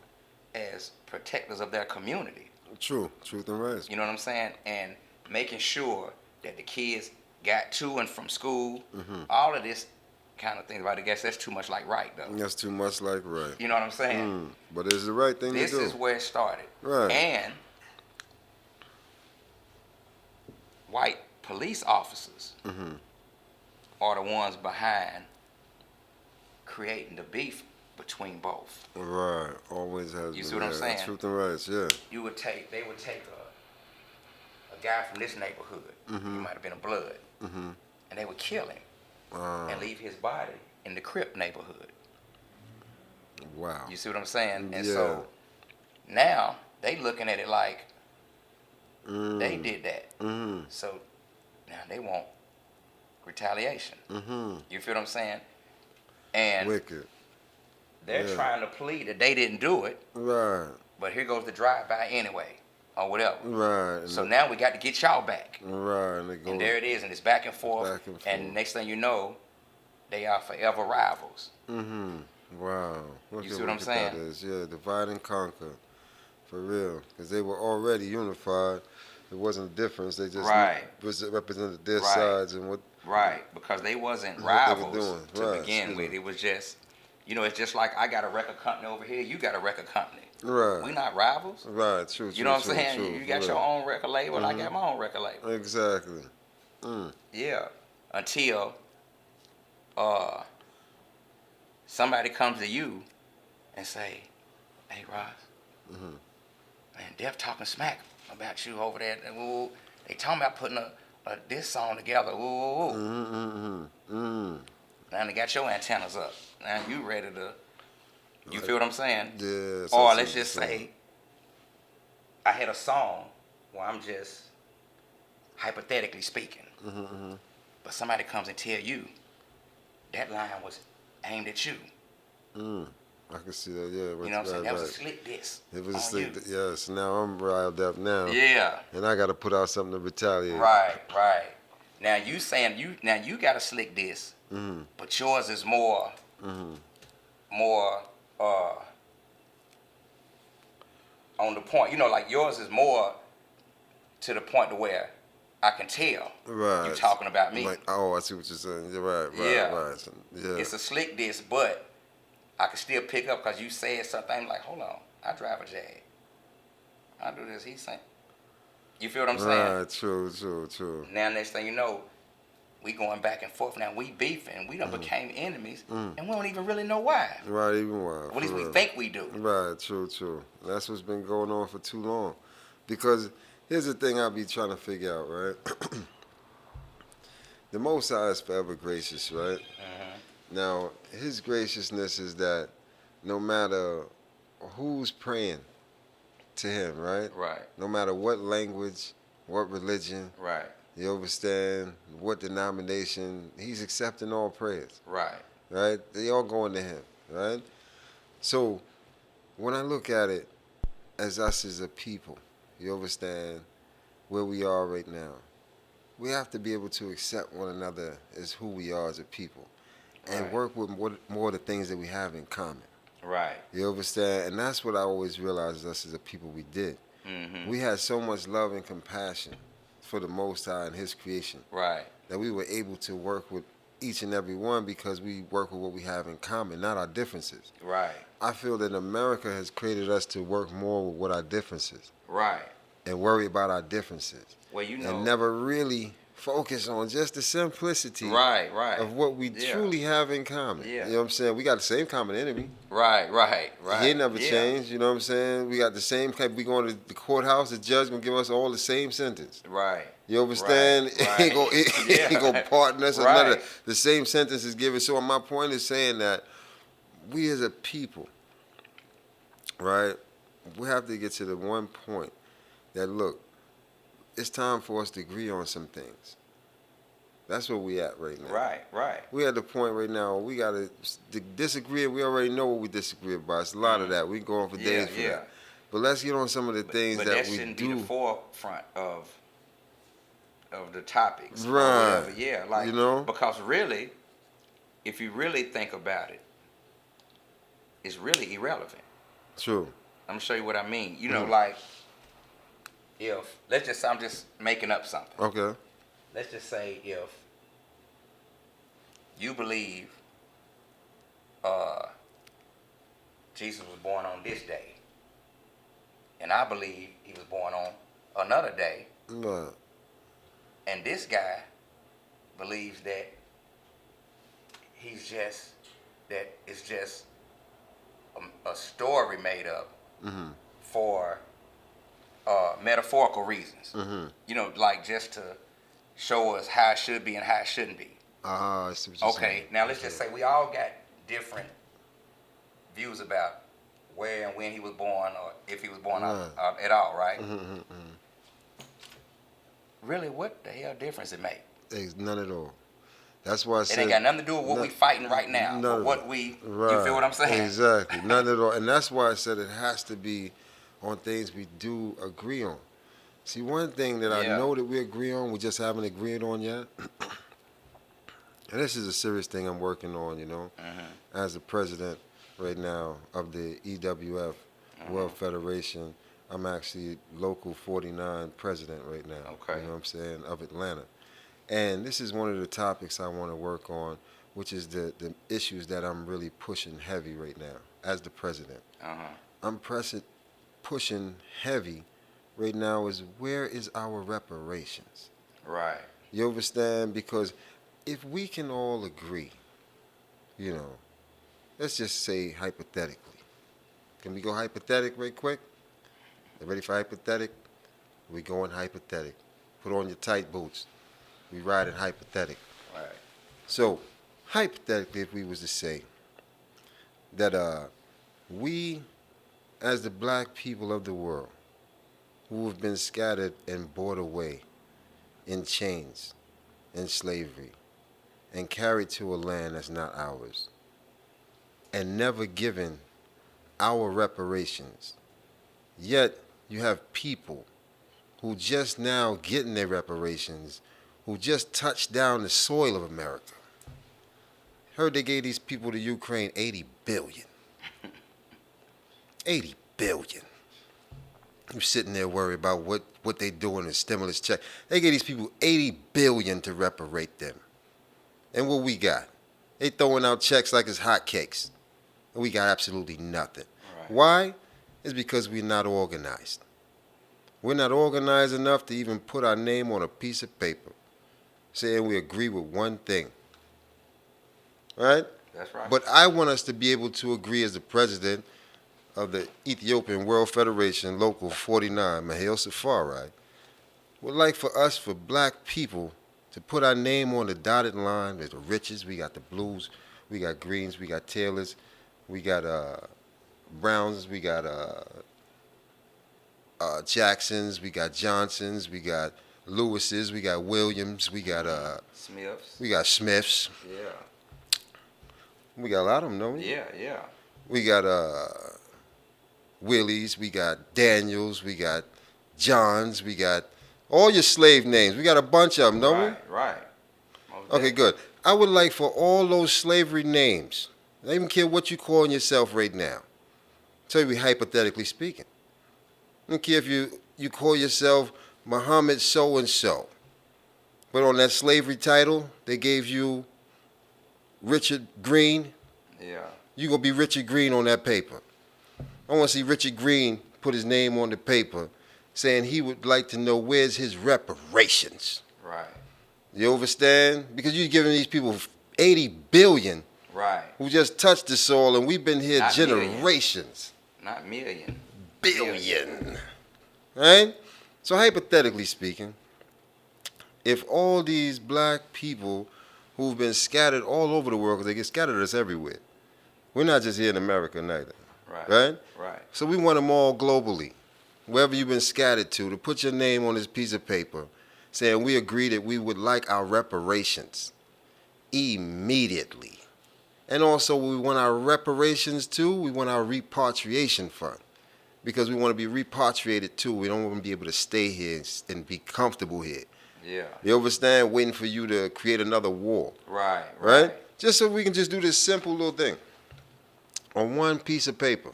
as protectors of their community. True. Truth and right. You know what I'm saying? And making sure that the kids got to and from school. Mm-hmm. All of this kind of thing. But I guess that's too much like right, though. That's too much like right. You know what I'm saying? Mm. But it's the right thing This to do. is where it started. Right. And white police officers Mm-hmm. are the ones behind creating the beef between both. Right. Always has You been. see what I'm Yeah, saying? Truth and right. Yeah. They would take a guy from this neighborhood. Mhm. He might have been a Blood, Mm-hmm. and they would kill him Uh, and leave his body in the Crip neighborhood. wow. You see what I'm saying? And Yeah. so now they looking at it like Mm. they did that. Mm-hmm. So now they want retaliation. Mm-hmm. You feel what I'm saying? And Wicked. they're Yeah. trying to plead that they didn't do it, Right. but here goes the drive-by anyway, or whatever. Right. So now we got to get y'all back. Right. And, they go And there it is, and it's back and forth. Back and And forth. next thing you know, they are forever rivals. Mm-hmm. Wow. Look You at see what I'm that saying? is. Yeah, divide and conquer. For real. Because they were already unified. It wasn't a difference. They just Right. represented their Right. sides and what. Right, because they wasn't What they were rivals doing. to Right, begin excuse with. me. It was just, it's just like I got a record company over here, you got a record company. Right. We not rivals. Right. True. You know what true, I'm saying? True, You got for your real. own record label, I Mhm. got my own record label. Exactly. Mm. Yeah, until somebody comes to you and say, "Hey, Ross, Mm-hmm. man, Def talking smack about you over there. Ooh, they talking about putting this song together. Ooh. Mm-hmm. Mm-hmm. Mm. Now they got your antennas up. Now you ready to? You feel what I'm saying? Yeah. Or let's just say, I had a song where I'm just hypothetically speaking, Mm-hmm, mm-hmm. but somebody comes and tell you that line was aimed at you. Mm. I can see that. Yeah. You know what I'm saying? right, That was a right. slick diss. It was a on slick. you. Yes. Now I'm riled up now. Yeah. And I got to put out something to retaliate. Right. Now you saying you got a slick diss, Mm-hmm. but yours is more Mm-hmm. on the point. Like yours is more to the point to where I can tell Right. you talking about me. Like, oh, I see what you're saying. You're right. Yeah. Right. So, yeah. It's a slick diss, but I can still pick up because you said something like, hold on, I drive a Jag. I do this. He's saying. You feel what I'm saying? Right. True. Now, next thing you know, we going back and forth. Now, we beefing. We done became enemies, and we don't even really know why. Right. Even wild. Or at least for we real. think we do. Right, true. That's what's been going on for too long. Because here's the thing I be trying to figure out, right? the Most High is forever gracious, right? Now, His graciousness is that no matter who's praying to Him, right? Right. No matter what language, what religion, Right. you understand, what denomination, He's accepting all prayers, Right. right? They all going to Him, right? So, when I look at it as us as a people, you understand where we are right now. We have to be able to accept one another as who we are as a people and Right. work with more of the things that we have in common. Right. You understand? And that's what I always realized us as a people we did. Mm-hmm. We had so much love and compassion for the Most High and His creation Right. that we were able to work with each and every one because we work with what we have in common, not our differences. Right. I feel that America has created us to work more with what our differences Right. and worry about our differences Well, you know. and never really focus on just the simplicity Right. Right. of what we Yeah. truly have in common. Yeah. You know what I'm saying? We got the same common enemy. Right. Right. Right. He ain't never Yeah. changed. You know what I'm saying? We got the same type. We going to the courthouse. The judge gonna give us all the same sentence. Right. You understand? Right. He ain't gonna pardon us. Or none of Right. that. The same sentence is given. So my point is saying that we as a people, right? We have to get to the one point that look, it's time for us to agree on some things. That's where we at right now. Right. Right. We at the point right now where we gotta disagree. We already know what we disagree about. It's a lot of that. We go on for days for that. But let's get on some of the things But that that we shouldn't do. be the forefront of the topics. or Right. whatever. Yeah. Like, You know? because really, if you really think about it, it's really irrelevant. True. I'm gonna show you what I mean. You know, like if I'm just making up something. Okay. Let's just say if you believe Jesus was born on this day, and I believe he was born on another day, Right. and this guy believes that it's just a story made up Mm-hmm. for metaphorical reasons. Mm-hmm. You know, like just to show us how it should be and how it shouldn't be. I see what you're Okay, saying. now let's just say we all got different views about where and when he was born, or if he was born at all, right? Mm-hmm. Really, what the hell difference it make? None at all. That's why I It said ain't got nothing to do with what we fighting right now, none but of what it. we, Right. you feel what I'm saying? Exactly. None at all. And that's why I said it has to be on things we do agree on. See, one thing that I Yeah. know that we agree on, we just haven't agreed on yet. And this is a serious thing I'm working on, you know, as the president right now of the EWF World Federation. I'm actually local 49 president right now. Okay. You know what I'm saying, of Atlanta. And this is one of the topics I want to work on, which is the issues that I'm really pushing heavy right now as the president. I'm pushing heavy right now is where is our reparations? Right. You understand? Because if we can all agree, you know, let's just say hypothetically. Can we go hypothetic right quick? You ready for hypothetic? We going hypothetic. Put on your tight boots. We riding hypothetic. Right. So, hypothetically, if we was to say that we, as the black people of the world, who have been scattered and brought away in chains and slavery and carried to a land that's not ours and never given our reparations, yet you have people who just now getting their reparations, who just touched down the soil of America. Heard they gave these people to Ukraine 80 billion. 80 billion. You sitting there worried about what they doing in stimulus check. They gave these people 80 billion to reparate them. And what we got? They throwing out checks like it's hotcakes. And we got absolutely nothing. Right. Why? It's because we're not organized. We're not organized enough to even put our name on a piece of paper saying we agree with one thing. Right? That's right. But I want us to be able to agree as the president of the Ethiopian World Federation, Local 49, Mahale Safari, would like for us, for black people, to put our name on the dotted line. There's the riches, we got the blues, we got greens, we got Taylors, we got Browns, we got Jacksons, we got Johnsons, we got Lewises, we got Williams, we got Smiths. we got Smiths. Yeah. We got a lot of them, don't we? Yeah. We got Willies, we got Daniels, we got Johns, we got all your slave names. We got a bunch of them, don't we? Right. Okay, good. I would like for all those slavery names, I don't even care what you're calling yourself right now. Tell you hypothetically speaking. I don't care if you call yourself Muhammad so-and-so. But on that slavery title, they gave you Richard Green. Yeah. You're going to be Richard Green on that paper. I want to see Richard Green put his name on the paper saying he would like to know where's his reparations. Right. You understand? Because you're giving these people 80 billion Right. who just touched the soil, and we've been here Not generations. Not million. Billion. Right? So hypothetically speaking, if all these black people who've been scattered all over the world, because they get scattered us everywhere, we're not just here in America neither. Right? Right. So we want them all globally, wherever you've been scattered to put your name on this piece of paper saying we agree that we would like our reparations immediately. And also we want our reparations too, we want our repatriation fund. Because we want to be repatriated too. We don't want to be able to stay here and be comfortable here. Yeah. You understand? Waiting for you to create another war. Right. Just so we can just do this simple little thing on one piece of paper,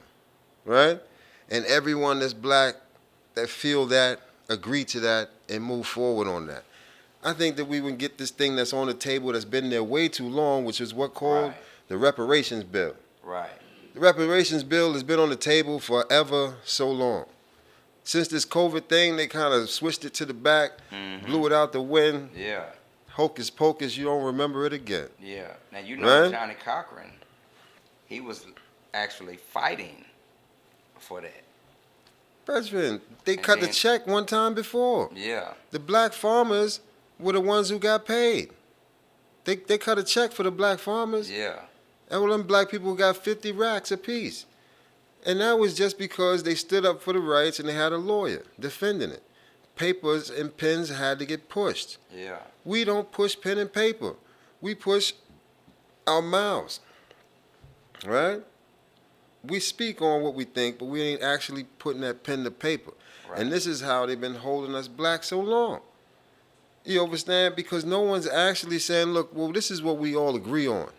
right? And everyone that's black that feel that, agree to that, and move forward on that. I think that we would get this thing that's on the table that's been there way too long, which is what called the reparations bill. Right. The reparations bill has been on the table forever so long. Since this COVID thing, they kind of switched it to the back, blew it out the wind. Yeah. Hocus pocus, you don't remember it again. Yeah. Now, you know Right? Johnny Cochran, he was actually fighting for that. Brethren, they And cut the then- check one time before. Yeah. The black farmers were the ones who got paid. They cut a check for the black farmers. Yeah. And all them black people got 50 racks apiece. And that was just because they stood up for the rights and they had a lawyer defending it. Papers and pens had to get pushed. Yeah. We don't push pen and paper. We push our mouths. Right? We speak on what we think, but we ain't actually putting that pen to paper. Right. And this is how they've been holding us black so long. You understand? Because no one's actually saying, look, well, this is what we all agree on.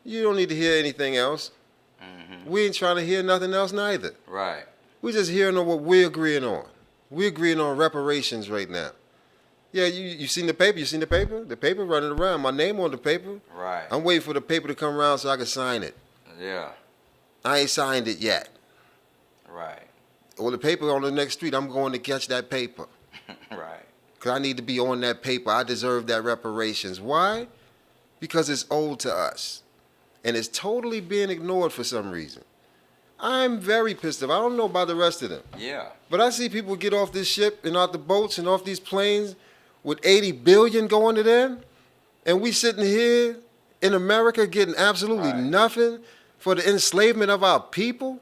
You don't need to hear anything else. We ain't trying to hear nothing else neither. Right. We're just hearing on what we're agreeing on. We're agreeing on reparations right now. Yeah, you seen the paper? You seen the paper? The paper running around. My name on the paper. Right. I'm waiting for the paper to come around so I can sign it. Yeah. I ain't signed it yet. Right. Or the paper on the next street, I'm going to catch that paper. Right. Because I need to be on that paper. I deserve that reparations. Why? Because it's owed to us. And it's totally being ignored for some reason. I'm very pissed off. I don't know about the rest of them. Yeah. But I see people get off this ship and out the boats and off these planes with 80 billion going to them. And we sitting here in America getting absolutely nothing for the enslavement of our people.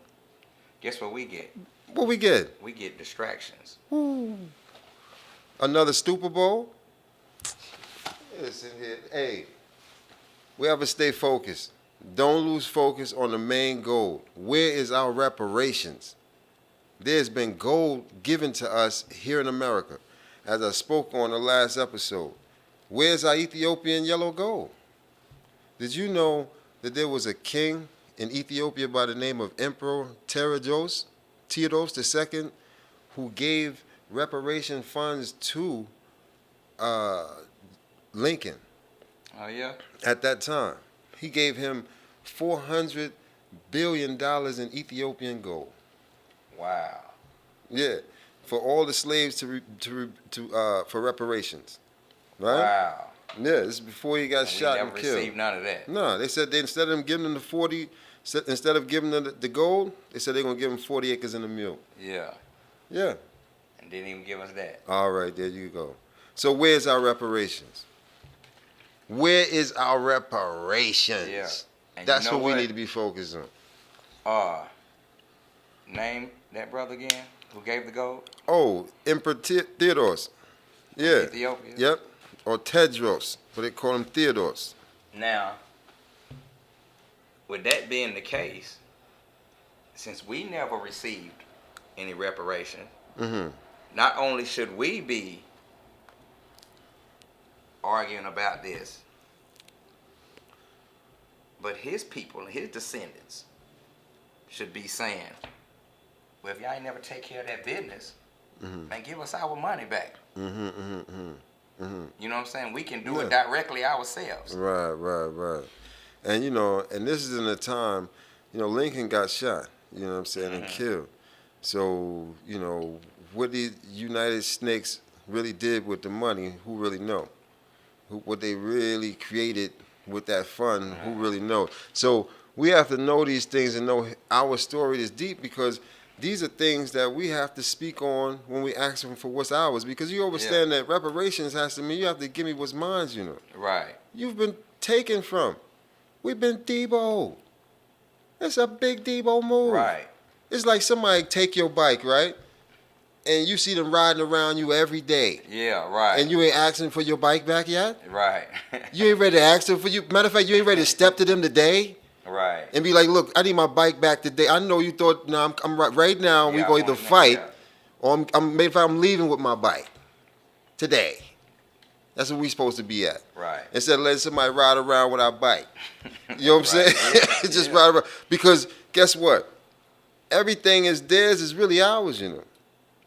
Guess what we get? What we get? We get distractions. Woo. Another Super Bowl? Listen here. Hey, we have to stay focused. Don't lose focus on the main goal. Where is our reparations? There's been gold given to us here in America, as I spoke on the last episode. Where's our Ethiopian yellow gold? Did you know that there was a king in Ethiopia by the name of Emperor Theodos II, who gave reparation funds to Lincoln Oh, yeah? at that time? He gave him $400 billion in Ethiopian gold. Wow. Yeah, for all the slaves for reparations, right? Wow. Yeah, this is before he got And shot we and never killed. received none of that. No, they said instead of them giving them the 40, instead of giving them the gold, they said they're gonna give them 40 acres and a mule. Yeah. Yeah. And didn't even give us that. All right, there you go. So where's our reparations? Where is our reparations? Yeah. And That's you know what we what? need to be focused on. Name that brother again who gave the gold? Oh, Emperor Theodoros. Yeah. Ethiopia. Yep. Or Tedros, but they call him Theodoros. Now, with that being the case, since we never received any reparation, not only should we be arguing about this, but his people, his descendants, should be saying, well, if y'all ain't never take care of that business, man, give us our money back. You know what I'm saying? We can do it directly ourselves. Right. And, you know, and this is in a time, you know, Lincoln got shot, you know what I'm saying, and killed. So, you know, what the United Snakes really did with the money, who really know? What they really created with that fund, who really know? So we have to know these things and know our story is deep, because these are things that we have to speak on when we ask them for what's ours. Because you understand that reparations has to mean you have to give me what's mine, you know. Right. You've been taken from. We've been Debo. It's a big Debo move. Right. It's like somebody take your bike, right? And you see them riding around you every day. Yeah, right. And you ain't asking for your bike back yet? Right. You ain't ready to ask them for you. Matter of fact, you ain't ready to step to them today Right. and be like, look, I need my bike back today. I know you thought, no, I'm right now. Yeah, We going to either I want it now, fight yeah. or I'm leaving with my bike today. That's what we supposed to be at. Right. Instead of letting somebody ride around with our bike. You know what I'm Right, saying? yeah, Just yeah. ride around. Because guess what? Everything is theirs is really ours, you know.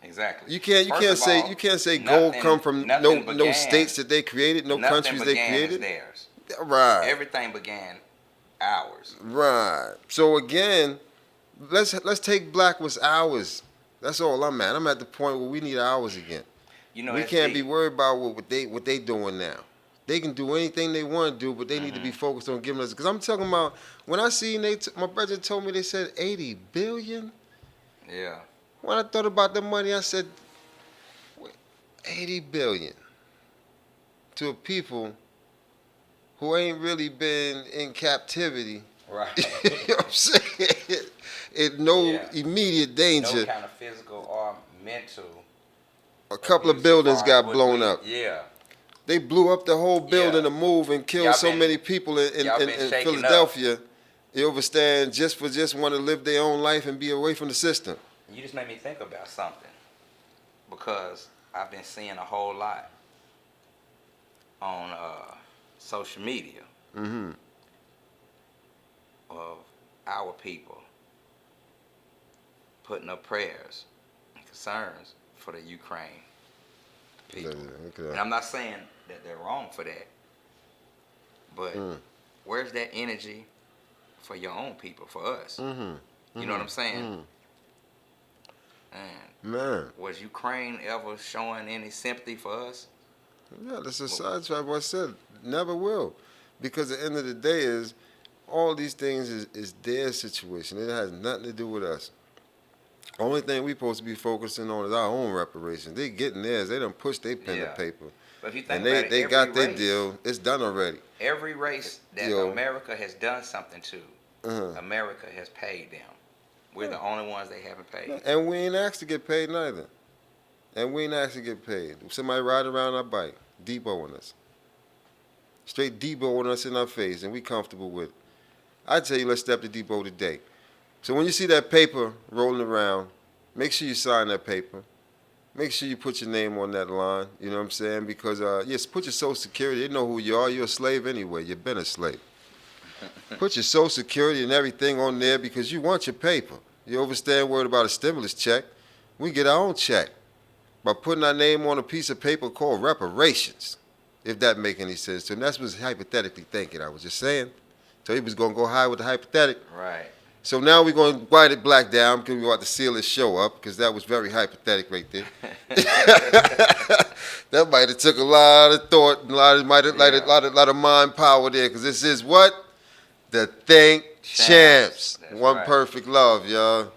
Exactly. You can't First of all, you can't say nothing- gold come from nothing no began- states that they created, no nothing countries they began created. As theirs. Right. Everything began ours. Right. So again, let's take black what's ours. That's all I'm at. I'm at the point where we need ours again. You know, We it's can't deep. be worried about what they doing now. They can do anything they want to do, but they need to be focused on giving us. Because I'm talking about, when I seen my brother told me they said 80 billion. Yeah. When I thought about the money, I said, wait, 80 billion to a people who ain't really been in captivity. Right. You know what I'm saying? In no immediate danger. No kind of physical or mental. A couple of abuse buildings as far got as what blown we- up. Yeah. They blew up the whole building Yeah. to move and kill Y'all so been- many people in y'all been shaken Philadelphia. You understand? Just want to live their own life and be away from the system. You just made me think about something, because I've been seeing a whole lot on social media of our people putting up prayers and concerns for the Ukraine people. Okay. And I'm not saying that they're wrong for that, but where's that energy for your own people, for us? You know what I'm saying? Man. Was Ukraine ever showing any sympathy for us? Yeah, that's a sidetrack. What I said, never will. Because at the end of the day is, all these things is their situation. It has nothing to do with us. Only thing we supposed to be focusing on is our own reparations. They getting theirs. They done pushed their pen to paper. But if you think And about it, they every got their race- deal. It's done already. Every race that Yo. America has done something to, America has paid them. We're the only ones they haven't paid. And we ain't asked to get paid neither. And we ain't asked to get paid. Somebody riding around our bike, deboing us. Straight deboing us in our face, and we comfortable with it. I tell you, let's step to depot today. So when you see that paper rolling around, make sure you sign that paper. Make sure you put your name on that line, you know what I'm saying? Because, yes, put your social security. They know who you are. You're a slave anyway. You've been a slave. Put your social security and everything on there because you want your paper. You understand? Worried about a stimulus check. We get our own check by putting our name on a piece of paper called reparations, if that make any sense to him. That's what's hypothetically thinking. I was just saying. So he was going to go high with the hypothetical. Right. So now we're going to write it black down because we want to seal his show up because that was very hypothetical right there. That might have took a lot of thought, a lot of mind power there because this is what? The Think Champs. That's One right. perfect love, y'all.